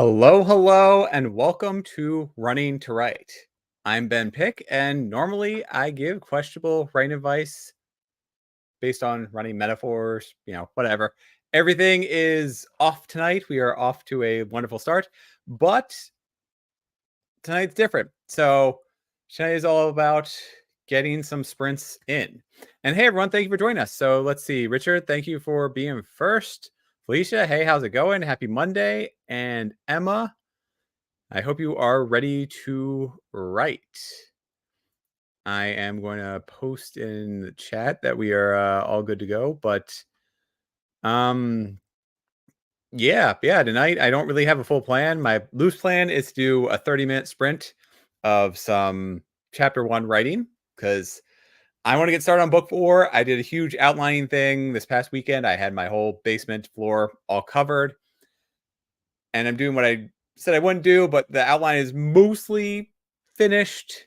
Hello, hello, and welcome to Running to Write. I'm Ben Pick, and normally I give questionable writing advice based on running metaphors, whatever. Everything is off tonight. We are off to a wonderful start, but tonight's different. So tonight is all about getting some sprints in. And hey, everyone, thank you for joining us. So let's see. Richard, thank you for being first. Felicia, hey, how's it going? Happy Monday. And Emma, I hope you are ready to write. I am going to post in the chat that we are all good to go. But um, yeah, tonight I don't really have a full plan. My loose plan is to do a 30-minute sprint of some chapter 1 writing because I want to get started on book 4. I did a huge outlining thing this past weekend. I had my whole basement floor all covered, and I'm doing what I said I wouldn't do, but the outline is mostly finished,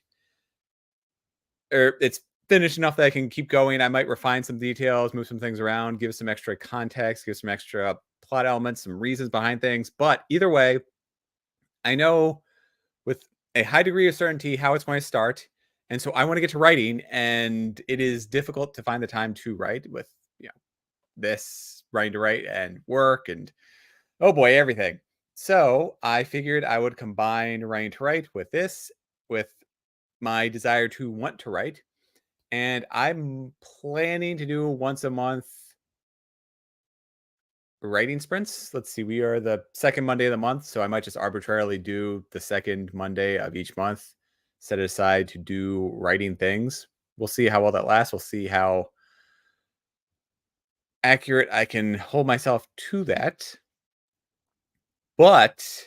or it's finished enough that I can keep going. I might refine some details, move some things around, give some extra context, give some extra plot elements, some reasons behind things. But either way, I know with a high degree of certainty how it's going to start. And so I want to get to writing, and it is difficult to find the time to write with, this writing to write and work and oh boy, everything. So I figured I would combine writing to write with this, with my desire to want to write. And I'm planning to do once a month writing sprints. Let's see, we are the second Monday of the month, so I might just arbitrarily do the second Monday of each month, set it aside to do writing things. We'll see how well that lasts. We'll see how accurate I can hold myself to that. But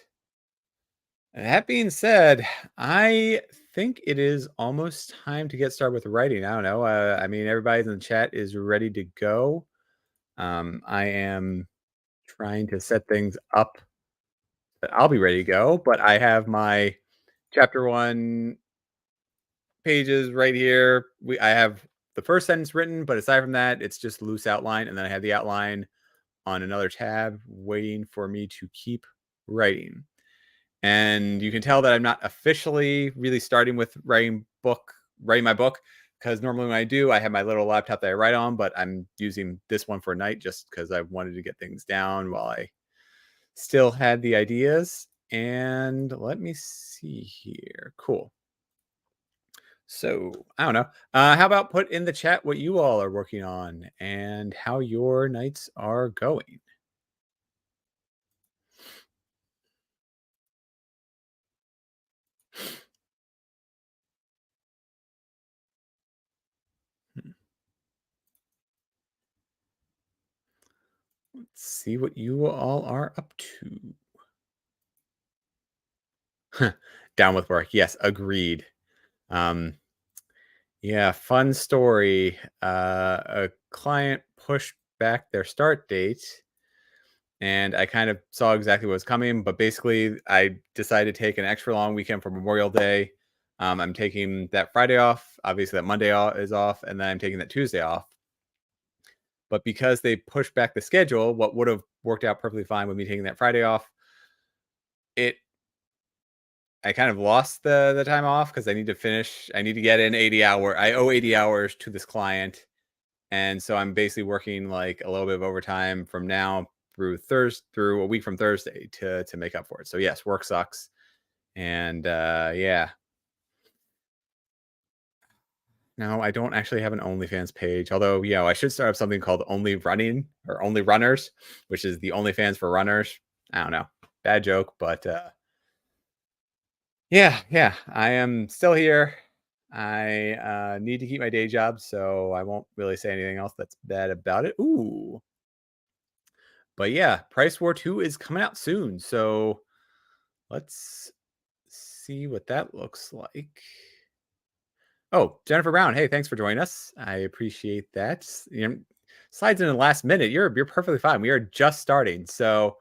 that being said, I think it is almost time to get started with writing. I don't know. I mean, everybody in the chat is ready to go. I am trying to set things up that I'll be ready to go, but I have my chapter 1 pages right here. I have the first sentence written, but aside from that, it's just loose outline, and then I have the outline on another tab waiting for me to keep writing. And you can tell that I'm not officially really starting with writing my book, because normally when I do, I have my little laptop that I write on, but I'm using this one for a night just because I wanted to get things down while I still had the ideas. And let me see here. Cool. So I don't know. How about put in the chat what you all are working on and how your nights are going? Hmm. Let's see what you all are up to. Down with work. Yes, agreed. Um, yeah, fun story. A client pushed back their start date, and I kind of saw exactly what was coming. But basically, I decided to take an extra long weekend for Memorial Day. I'm taking that Friday off. Obviously, that Monday is off, and then I'm taking that Tuesday off. But because they pushed back the schedule, what would have worked out perfectly fine with me taking that Friday off, it I kind of lost the time off because I need to finish. I need to get in 80 hour. I owe 80 hours to this client, and so I'm basically working like a little bit of overtime from now through a week from Thursday to make up for it. So yes, work sucks, and yeah. No, I don't actually have an OnlyFans page. Although, I should start up something called Only Running or Only Runners, which is the OnlyFans for runners. I don't know, bad joke, but yeah, I am still here. I need to keep my day job, so I won't really say anything else that's bad about it. Ooh, but yeah, Price War 2 is coming out soon, so let's see what that looks like. Oh, Jennifer Brown, hey, thanks for joining us. I appreciate that. Slides in the last minute. You're perfectly fine. We are just starting, so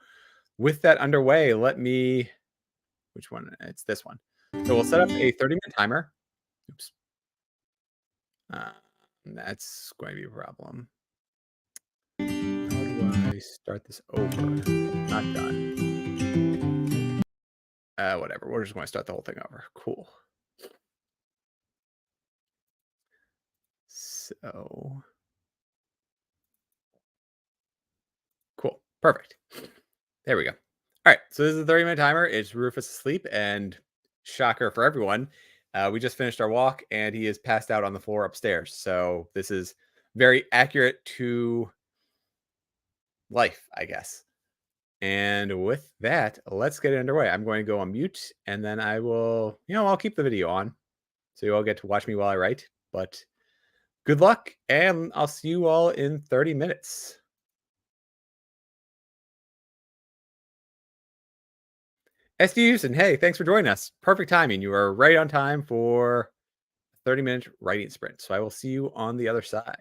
with that underway, which one? It's this one. So we'll set up a 30-minute timer. Oops. Uh, that's going to be a problem. How do I start this over? Not done. Whatever. We're just going to start the whole thing over. Cool. So cool. Perfect. There we go. All right. So this is a 30-minute timer. It's Rufus asleep, and shocker for everyone, we just finished our walk, and he is passed out on the floor upstairs. So this is very accurate to life, I guess. And with that, let's get it underway. I'm going to go on mute, and then I will, I'll keep the video on, so you all get to watch me while I write. But good luck, and I'll see you all in 30 minutes. SD Houston, hey, thanks for joining us. Perfect timing. You are right on time for a 30-minute writing sprint. So I will see you on the other side.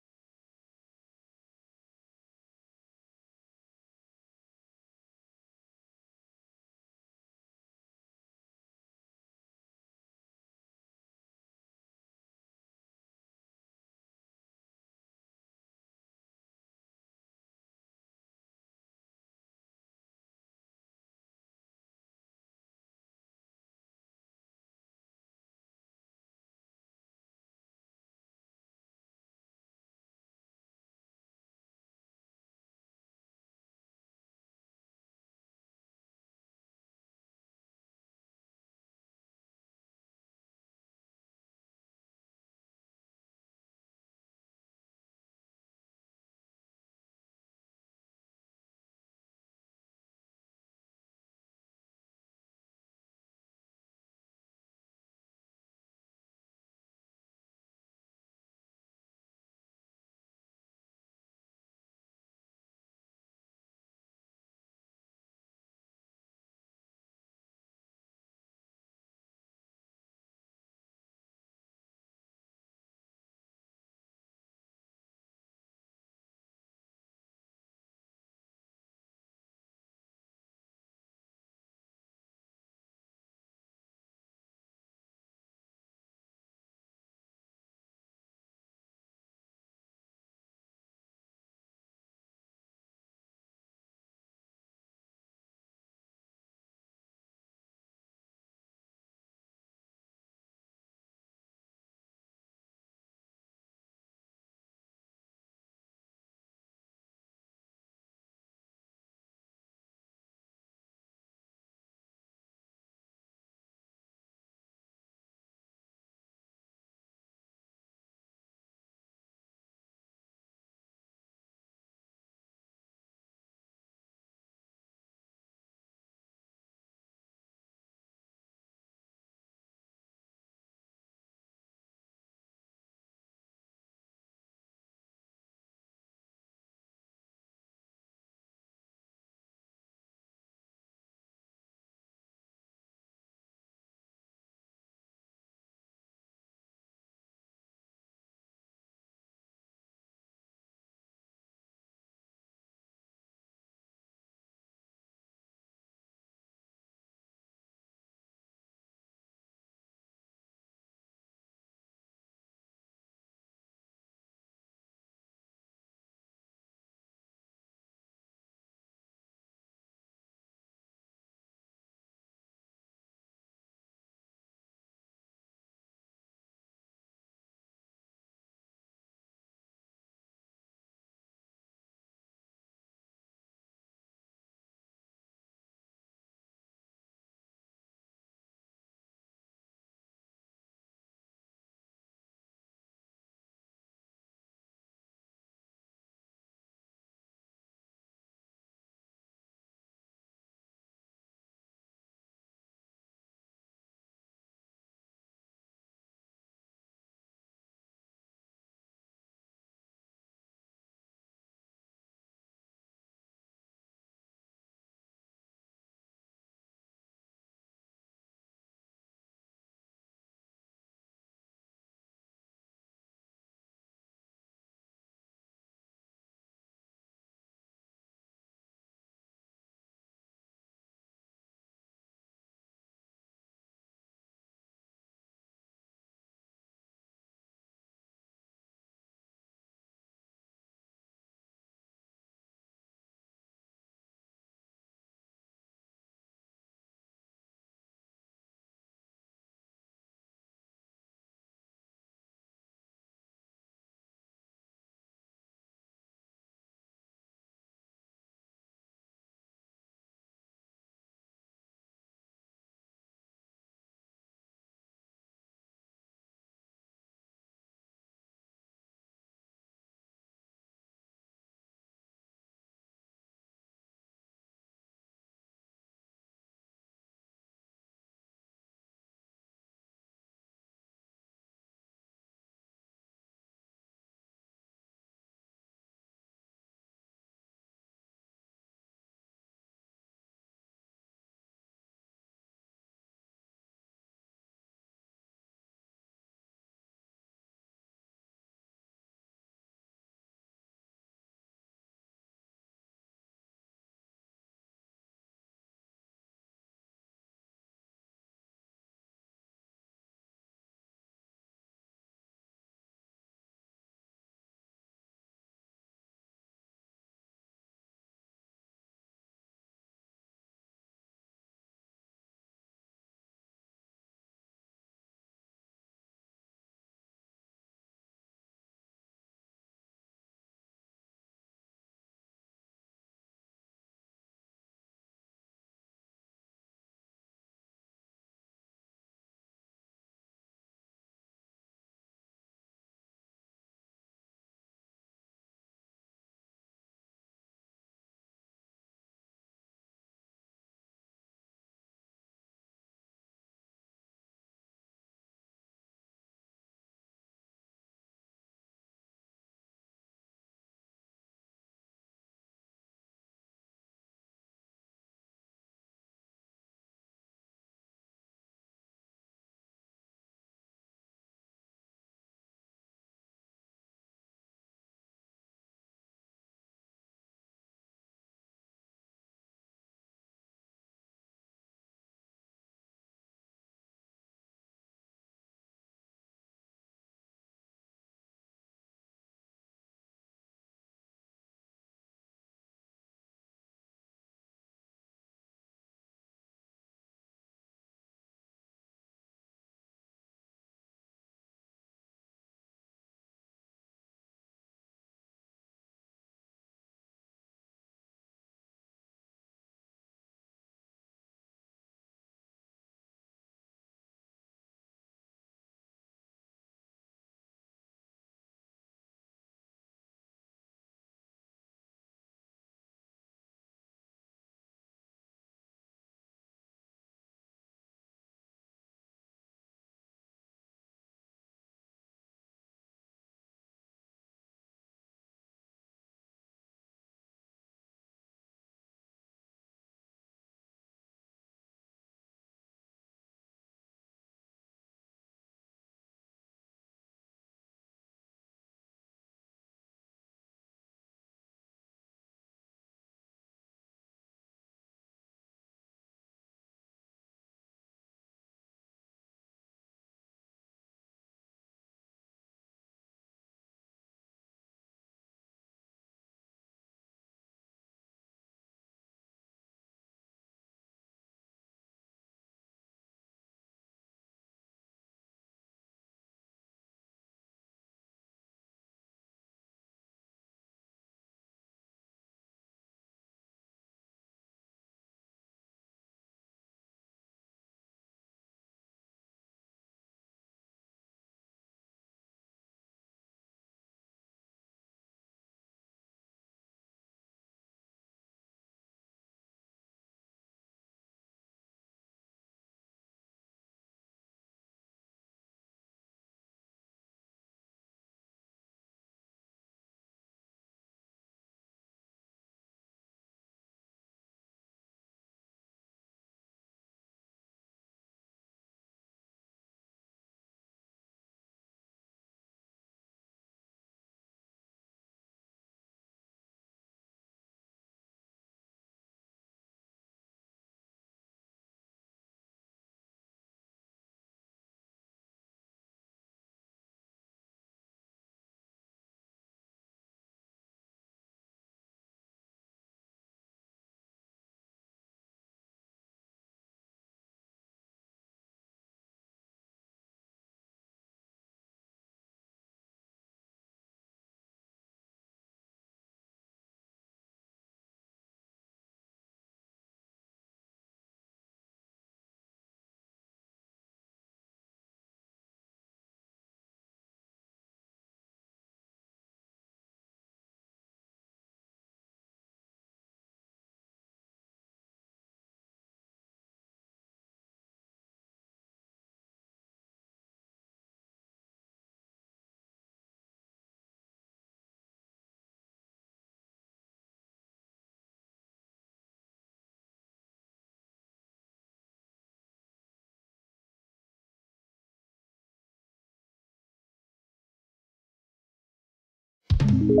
Made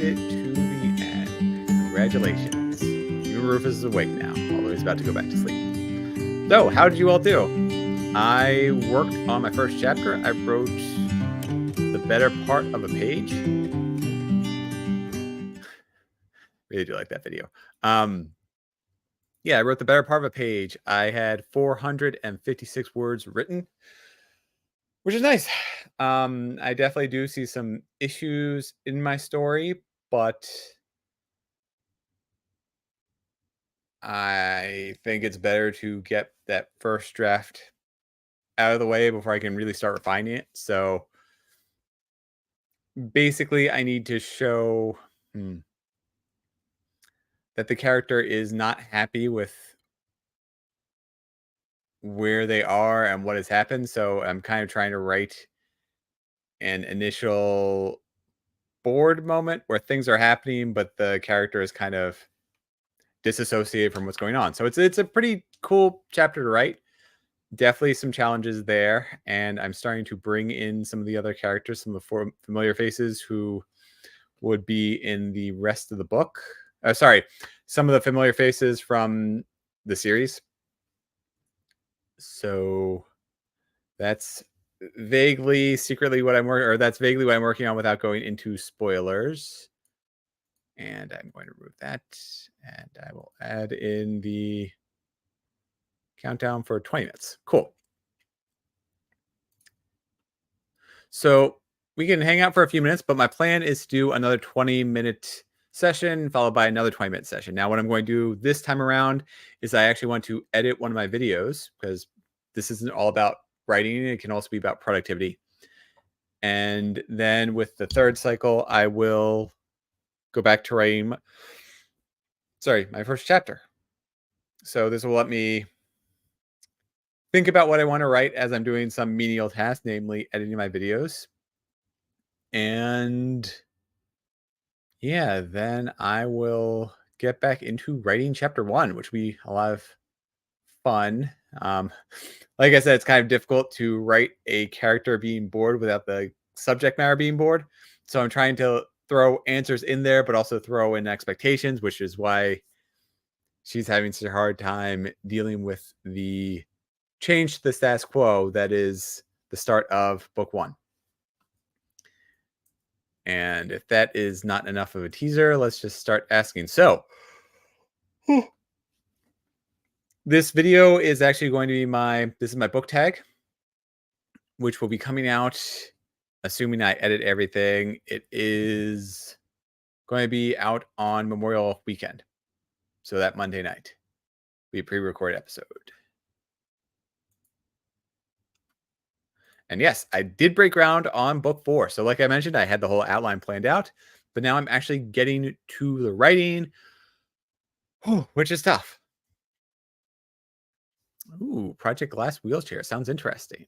it to the end. Congratulations. Even Rufus is awake now, although he's about to go back to sleep. So, how did you all do? I worked on my first chapter. I wrote the better part of a page. Really do like that video. Yeah, I wrote the better part of a page. I had 456 words written, which is nice. I definitely do see some issues in my story, but I think it's better to get that first draft out of the way before I can really start refining it. So basically, I need to show that the character is not happy with where they are and what has happened. So I'm kind of trying to write an initial bored moment where things are happening, but the character is kind of disassociated from what's going on. So it's a pretty cool chapter to write. Definitely some challenges there, and I'm starting to bring in some of the other characters, some of the familiar faces who would be in the rest of the book. Sorry, some of the familiar faces from the series. So that's vaguely, secretly what I'm working, or that's vaguely what I'm working on without going into spoilers. And I'm going to remove that, and I will add in the countdown for 20 minutes. Cool. So we can hang out for a few minutes, but my plan is to do another 20-minute session followed by another 20-minute session. Now, what I'm going to do this time around is I actually want to edit one of my videos because this isn't all about writing. It can also be about productivity. And then with the third cycle, I will go back to writing, my first chapter. So this will let me think about what I want to write as I'm doing some menial task, namely editing my videos. And yeah, then I will get back into writing chapter 1, which will be a lot of fun. Like I said, it's kind of difficult to write a character being bored without the subject matter being bored. So I'm trying to throw answers in there, but also throw in expectations, which is why she's having such a hard time dealing with the change to the status quo that is the start of book 1. And if that is not enough of a teaser, let's just start asking. So this video is actually going to be this is my book tag, which will be coming out, assuming I edit everything. It is going to be out on Memorial Weekend. So that Monday night, be a pre-recorded episode. And yes, I did break ground on book 4. So like I mentioned, I had the whole outline planned out, but now I'm actually getting to the writing, which is tough. Ooh, Project Glass Wheelchair. Sounds interesting.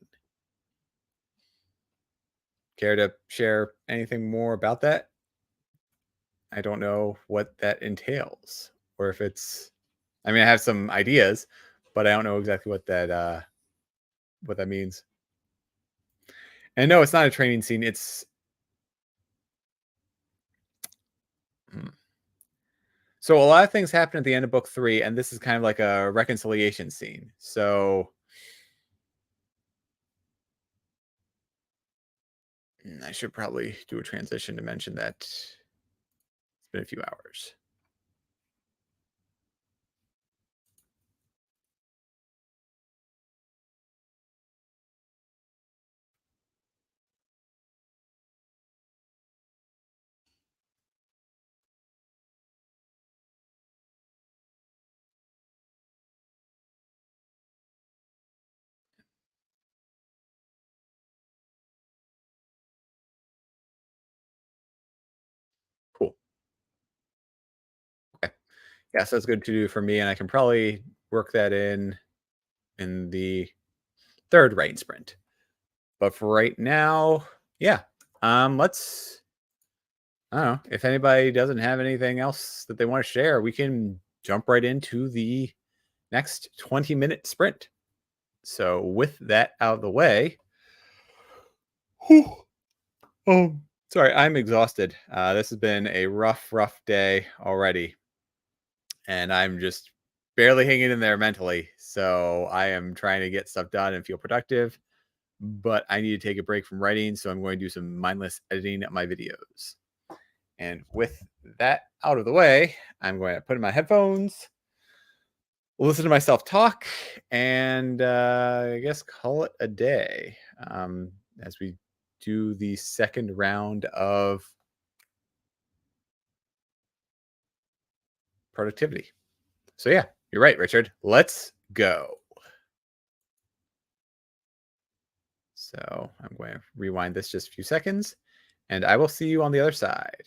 Care to share anything more about that? I don't know what that entails, or if it's. I mean, I have some ideas, but I don't know exactly what that means. And no, it's not a training scene. It's. So a lot of things happen at the end of book 3, and this is kind of like a reconciliation scene. So I should probably do a transition to mention that it's been a few hours. Cool. Okay. Yeah, so that's good to do for me, and I can probably work that in the third rain sprint. But for right now, yeah. Let's. I don't know if anybody doesn't have anything else that they want to share. We can jump right into the next 20-minute sprint. So with that out of the way, Whew. Sorry, I'm exhausted. This has been a rough day already, and I'm just barely hanging in there mentally. So I am trying to get stuff done and feel productive, but I need to take a break from writing. So I'm going to do some mindless editing of my videos. And with that out of the way, I'm going to put in my headphones, listen to myself talk, and I guess call it a day as we do the second round of productivity. So, yeah, you're right, Richard. Let's go. So, I'm going to rewind this just a few seconds, and I will see you on the other side.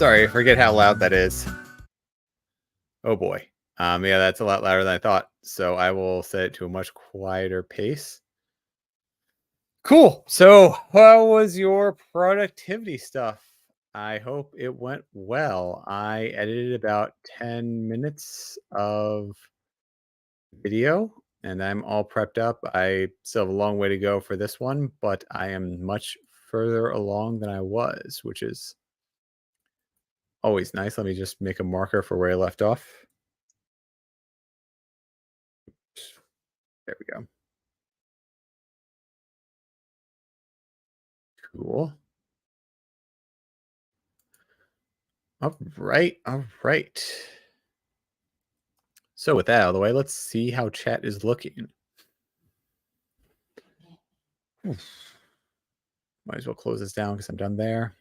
Sorry, I forget how loud that is. Oh boy. Yeah, that's a lot louder than I thought. So I will set it to a much quieter pace. Cool. So, how was your productivity stuff? I hope it went well. I edited about 10 minutes of video and I'm all prepped up. I still have a long way to go for this one, but I am much further along than I was, which is always nice. Let me just make a marker for where I left off. There we go. Cool. All right. All right. So with that out of the way, let's see how chat is looking. Might as well close this down because I'm done there.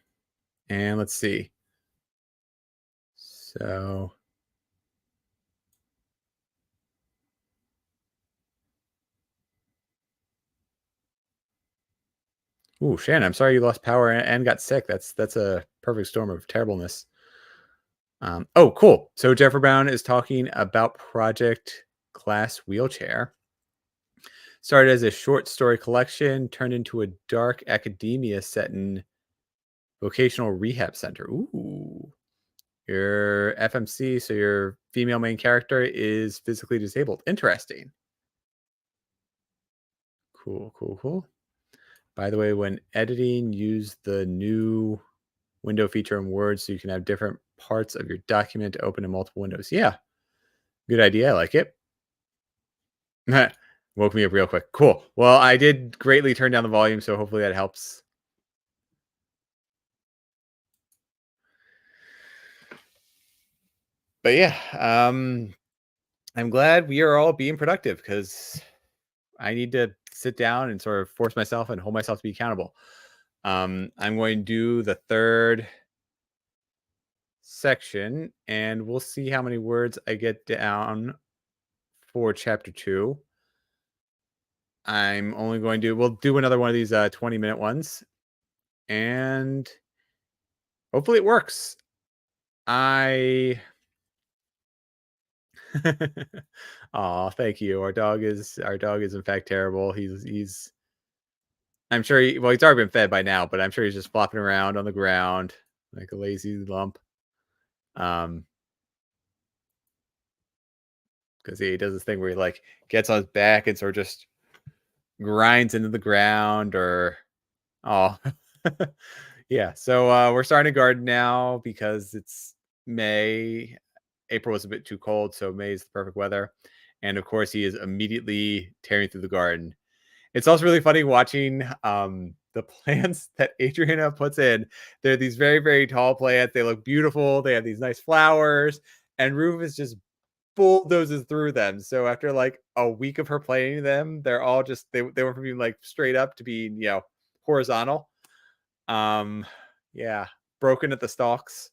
And let's see. So ooh, Shannon, I'm sorry you lost power and got sick. That's a perfect storm of terribleness. Oh, cool. So Jeffrey Brown is talking about Project Glass Wheelchair. Started as a short story collection, turned into a dark academia set in vocational rehab center. Ooh. Your FMC, so your female main character is physically disabled. Interesting. Cool, cool, cool. By the way, when editing, use the new window feature in Word so you can have different parts of your document to open in multiple windows. Yeah, good idea. I like it. Woke me up real quick. Cool. Well, I did greatly turn down the volume, so hopefully that helps. But yeah, I'm glad we are all being productive because I need to sit down and sort of force myself and hold myself to be accountable. I'm going to do the third section and we'll see how many words I get down for chapter 2. I'm only going to, we'll do another one of these 20-minute ones and hopefully it works. I oh, thank you. Our dog is in fact terrible. He's I'm sure well, he's already been fed by now, but I'm sure he's just flopping around on the ground like a lazy lump. Because he does this thing where he like gets on his back and sort of just grinds into the ground or oh yeah. So we're starting to garden now because it's May. April was a bit too cold, so May is the perfect weather. And of course, he is immediately tearing through the garden. It's also really funny watching the plants that Adriana puts in. They're these very, very tall plants. They look beautiful. They have these nice flowers. And Rufus just bulldozes through them. So after like a week of her planting them, they're all just they went from being like straight up to being, horizontal. Yeah, broken at the stalks.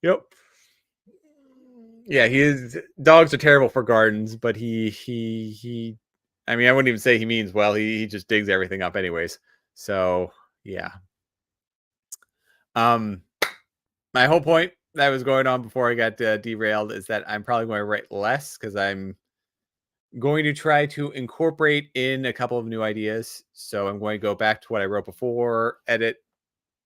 Yep. Yeah, he is. Dogs are terrible for gardens, but he. I mean, I wouldn't even say he means well. He just digs everything up, anyways. So yeah. Um, my whole point that was going on before I got derailed is that I'm probably going to write less because I'm going to try to incorporate in a couple of new ideas. So I'm going to go back to what I wrote before, edit,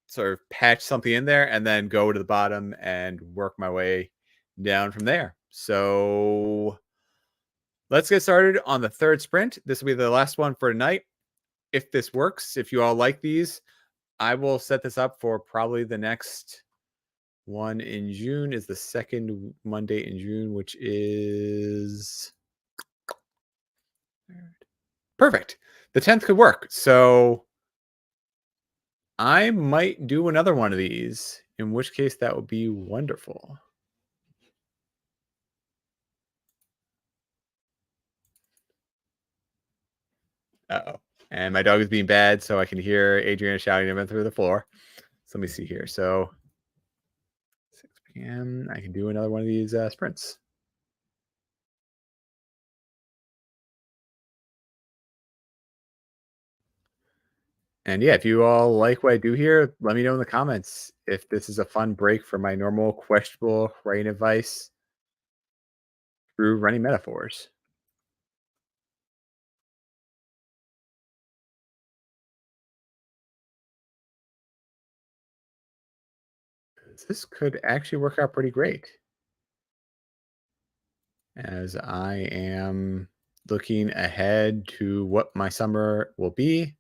sort of patch something in there, and then go to the bottom and work my way down from there. So let's get started on the third sprint. This will be the last one for tonight. If this works, if you all like these, I will set this up for probably the next one in June is the second Monday in June, which is perfect. The 10th could work. So I might do another one of these, in which case that would be wonderful. Uh-oh. And my dog is being bad, so I can hear Adriana shouting him through the floor. So let me see here. So 6 p.m. I can do another one of these sprints. And yeah, if you all like what I do here, let me know in the comments if this is a fun break from my normal questionable writing advice through running metaphors. This could actually work out pretty great as I am looking ahead to what my summer will be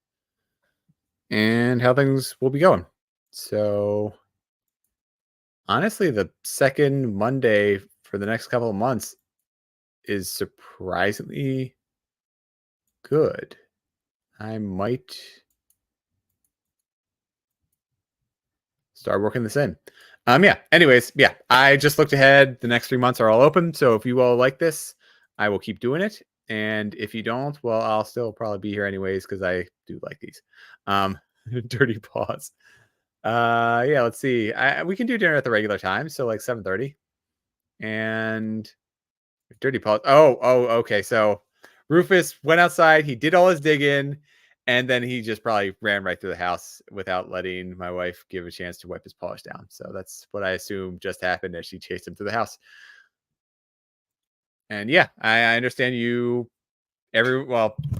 and how things will be going. So, honestly, the second Monday for the next couple of months is surprisingly good. I might start working this in. Yeah. Anyways, yeah. I just looked ahead. The next 3 months are all open. So if you all like this, I will keep doing it. And if you don't, well, I'll still probably be here anyways because I do like these. Um, dirty paws. Yeah. Let's see. We can do dinner at the regular time, so like 7:30. And dirty paws. Okay. So Rufus went outside. He did all his digging, and then he just probably ran right through the house without letting my wife give a chance to wipe his paws down. So that's what I assume just happened as she chased him through the house. And yeah, I understand you.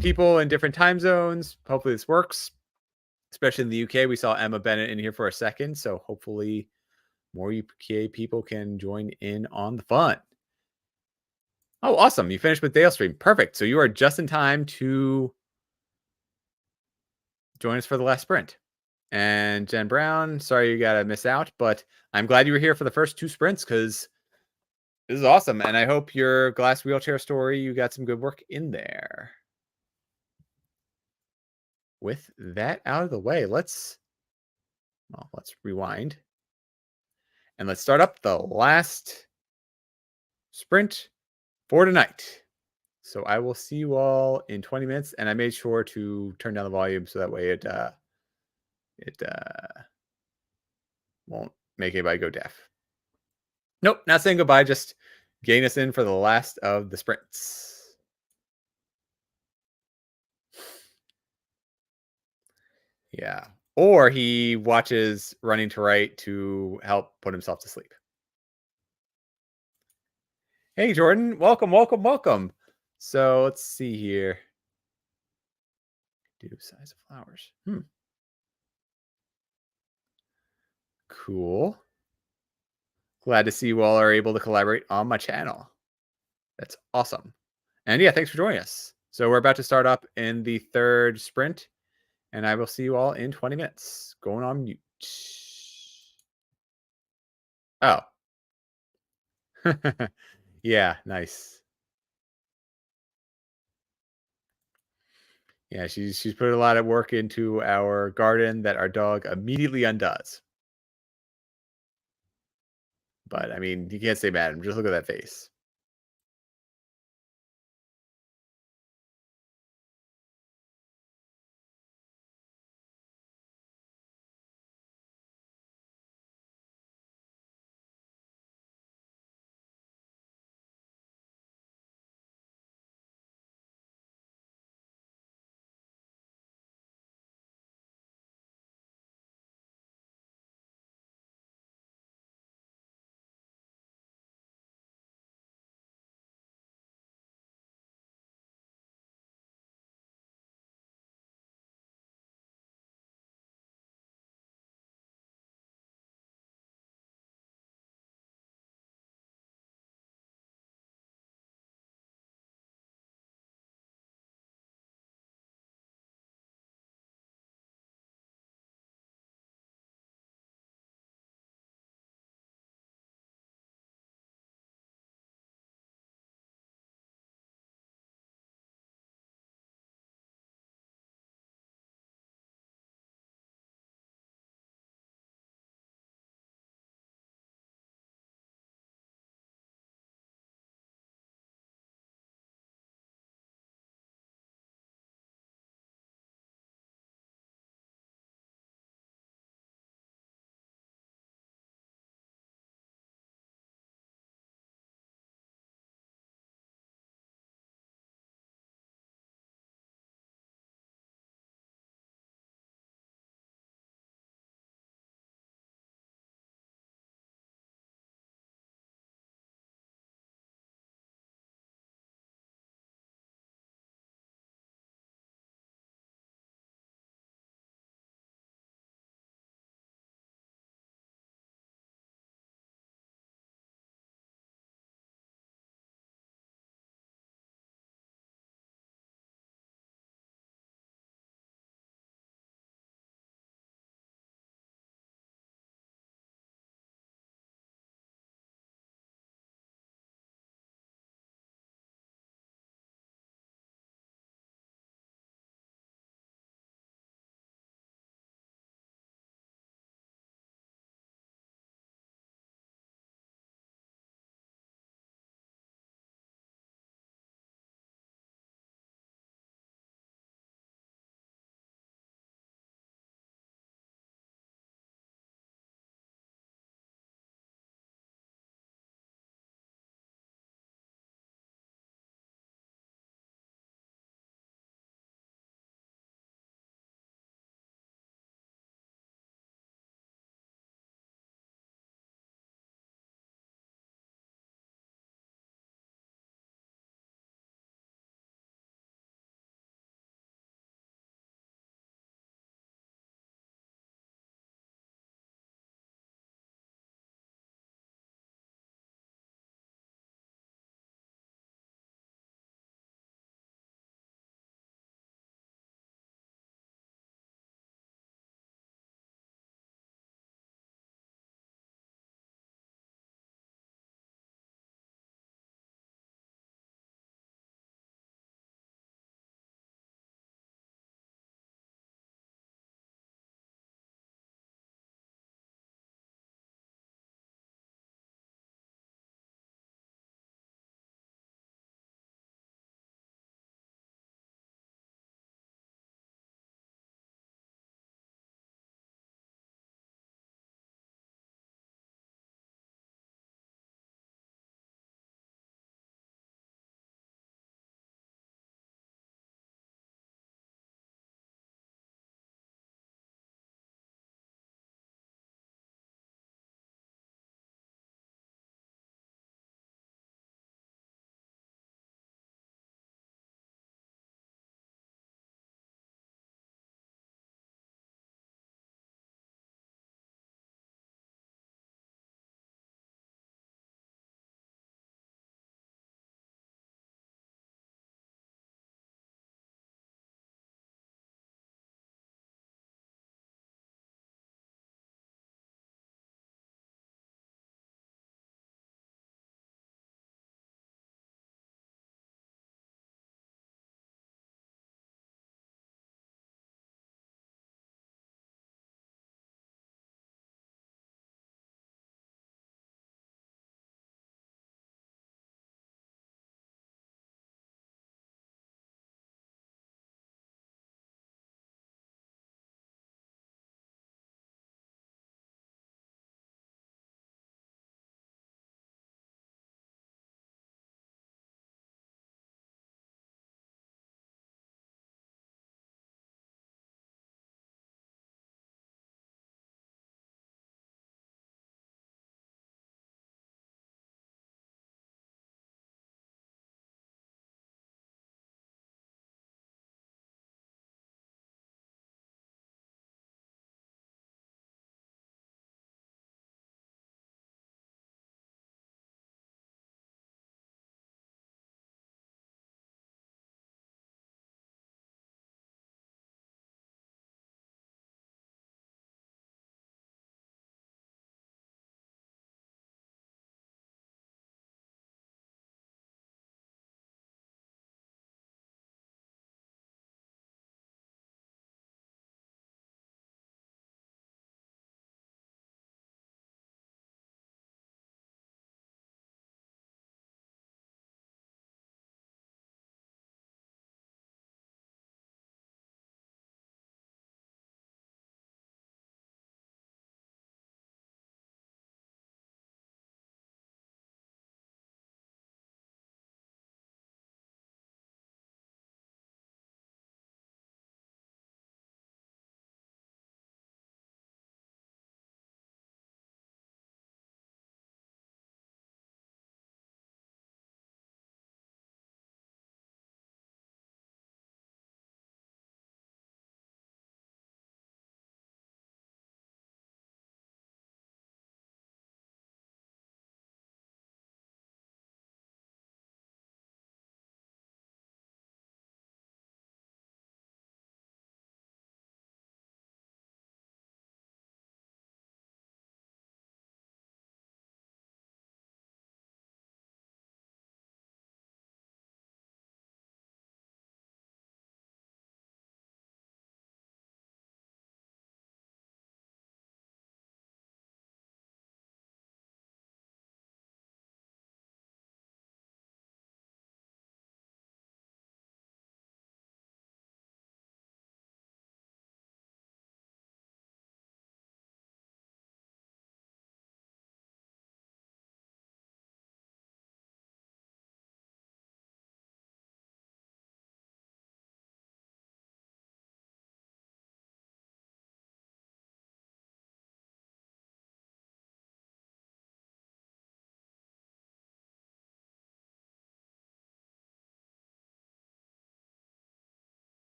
People in different time zones. Hopefully this works. Especially in the UK, we saw Emma Bennett in here for a second. So hopefully more UK people can join in on the fun. Oh, awesome. You finished with Dale Stream. Perfect. So you are just in time to join us for the last sprint. And Jen Brown, sorry you got to miss out, but I'm glad you were here for the first 2 sprints because this is awesome. And I hope your glass wheelchair story, you got some good work in there. With that out of the way, let's rewind and let's start up the last sprint for tonight. So I will see you all in 20 minutes, and I made sure to turn down the volume so that way it won't make anybody go deaf. Nope, not saying goodbye, just getting us in for the last of the sprints. Yeah. Or he watches Running to Right to help put himself to sleep. Hey, Jordan. Welcome, welcome, welcome. So let's see here. Do size of flowers. Cool. Glad to see you all are able to collaborate on my channel. That's awesome. And yeah, thanks for joining us. So we're about to start up in the 3rd sprint, and I will see you all in 20 minutes. Going on mute. Oh. Yeah, nice. Yeah, she's put a lot of work into our garden that our dog immediately undoes. But I mean, you can't say bad. Just look at that face.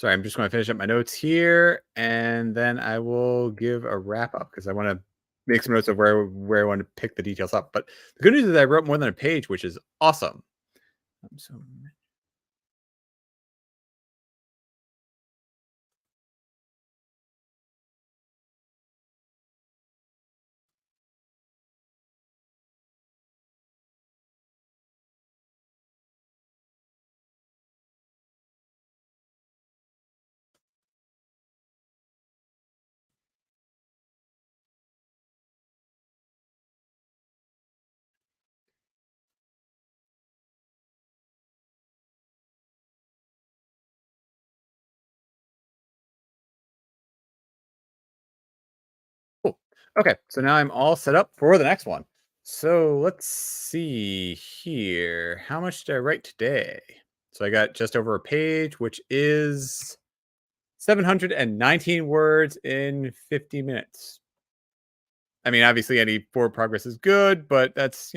Sorry, I'm just going to finish up my notes here, and then I will give a wrap up because I want to make some notes of where I want to pick the details up. But the good news is I wrote more than a page, which is awesome. So cool. Okay, so now I'm all set up for the next one. So let's see here. How much did I write today? So I got just over a page, which is 719 words in 50 minutes. I mean, obviously, any forward progress is good, but that's.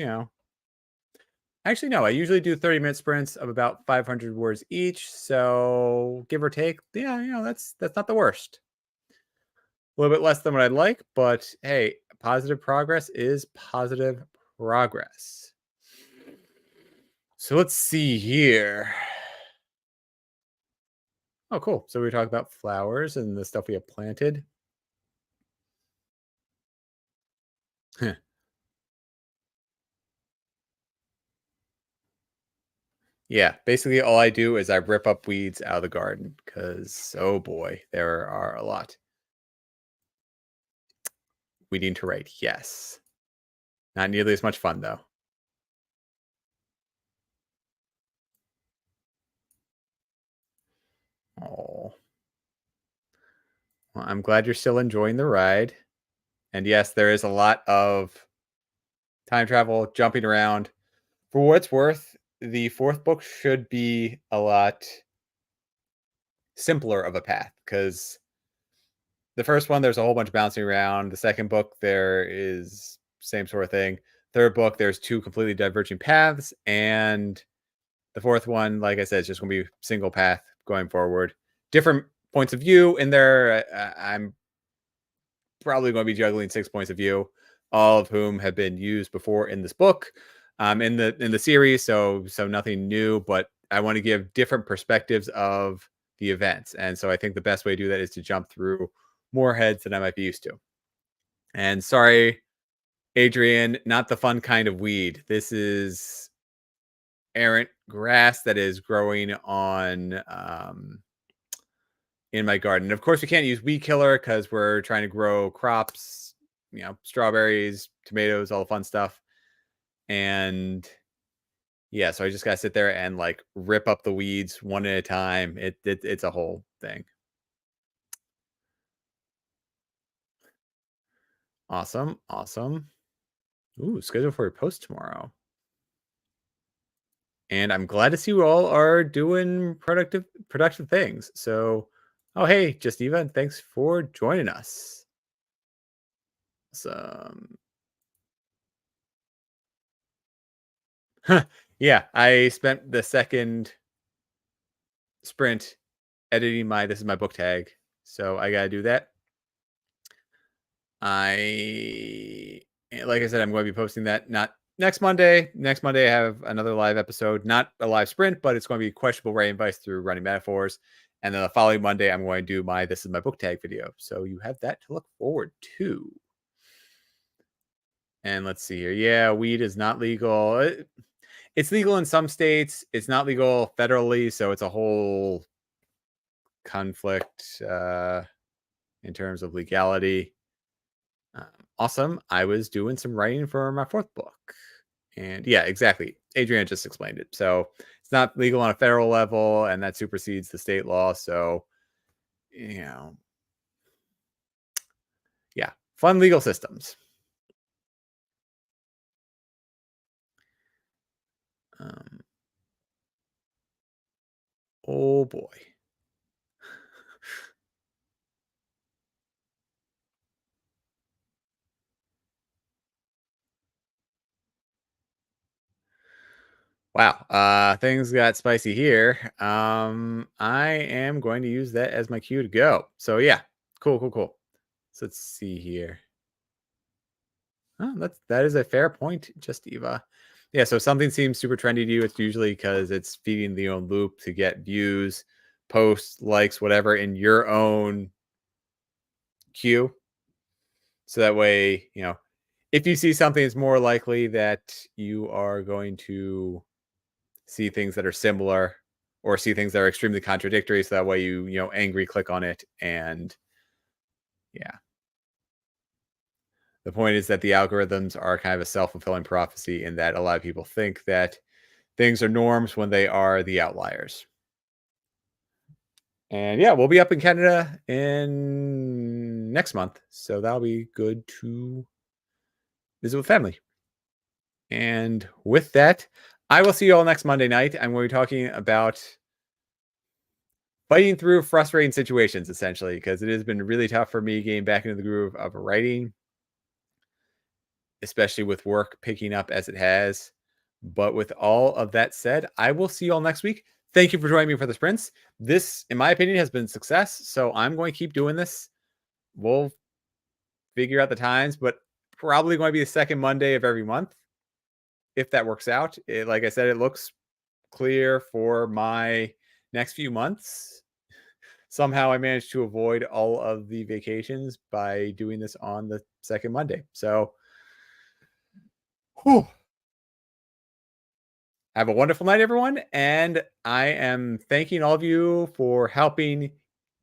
Actually, no, I usually do 30-minute sprints of about 500 words each. So give or take, yeah, that's not the worst. A little bit less than what I'd like, but hey, positive progress is positive progress. So let's see here. Oh, cool. So we were talking about flowers and the stuff we have planted. Yeah, basically all I do is I rip up weeds out of the garden because, oh boy, there are a lot. Weeding to right, yes. Not nearly as much fun though. Oh, well, I'm glad you're still enjoying the ride. And yes, there is a lot of time travel, jumping around. For what it's worth, the fourth book should be a lot simpler of a path because the first one, there's a whole bunch of bouncing around. The second book, there is same sort of thing. Third book, there's two completely diverging paths. And the fourth one, like I said, is just going to be single path going forward. Different points of view in there. I'm probably going to be juggling 6 points of view, all of whom have been used before in this book, in the series. So nothing new, but I want to give different perspectives of the events, and so I think the best way to do that is to jump through more heads than I might be used to. And sorry, Adrian, not the fun kind of weed. This is errant grass that is growing on in my garden. Of course, we can't use weed killer because we're trying to grow crops, strawberries, tomatoes, all the fun stuff. And yeah, so I just gotta sit there and like rip up the weeds one at a time. It's a whole thing. Awesome, awesome. Ooh, schedule for a post tomorrow. And I'm glad to see you all are doing productive things. So, oh hey, just Eva, thanks for joining us. Awesome. Yeah, I spent the second sprint editing my this is my book tag. So I gotta do that. Like I said, I'm going to be posting that not next Monday. Next Monday, I have another live episode, not a live sprint, but it's going to be questionable writing advice through running metaphors. And then the following Monday, I'm going to do my this is my book tag video. So you have that to look forward to. And let's see here. Yeah, weed is not legal. It's legal in some states. It's not legal federally, so it's a whole conflict in terms of legality. Um, awesome. I was doing some writing for my fourth book. And yeah, exactly. Adrian just explained it. So it's not legal on a federal level, and that supersedes the state law. So, you know, yeah, fun legal systems. Um, oh boy. Wow. Things got spicy here. I am going to use that as my cue to go. So yeah, cool, cool, cool. So let's see here. Oh, that is a fair point, just Eva. Yeah, so something seems super trendy to you. It's usually because it's feeding the own loop to get views, posts, likes, whatever in your own queue. So that way, if you see something, it's more likely that you are going to see things that are similar or see things that are extremely contradictory. So that way angry click on it. And yeah, the point is that the algorithms are kind of a self fulfilling prophecy in that a lot of people think that things are norms when they are the outliers. And yeah, we'll be up in Canada in next month. So that'll be good to visit with family. And with that, I will see you all next Monday night. I'm going to be talking about fighting through frustrating situations, essentially, because it has been really tough for me getting back into the groove of writing, especially with work picking up as it has. But with all of that said, I will see you all next week. Thank you for joining me for the sprints. This, in my opinion, has been a success. So I'm going to keep doing this. We'll figure out the times, but probably going to be the second Monday of every month if that works out. Like I said, it looks clear for my next few months. Somehow I managed to avoid all of the vacations by doing this on the second Monday. So, whew. Have a wonderful night, everyone. And I am thanking all of you for helping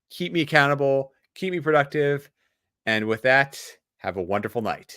keep me accountable, keep me productive. And with that, have a wonderful night.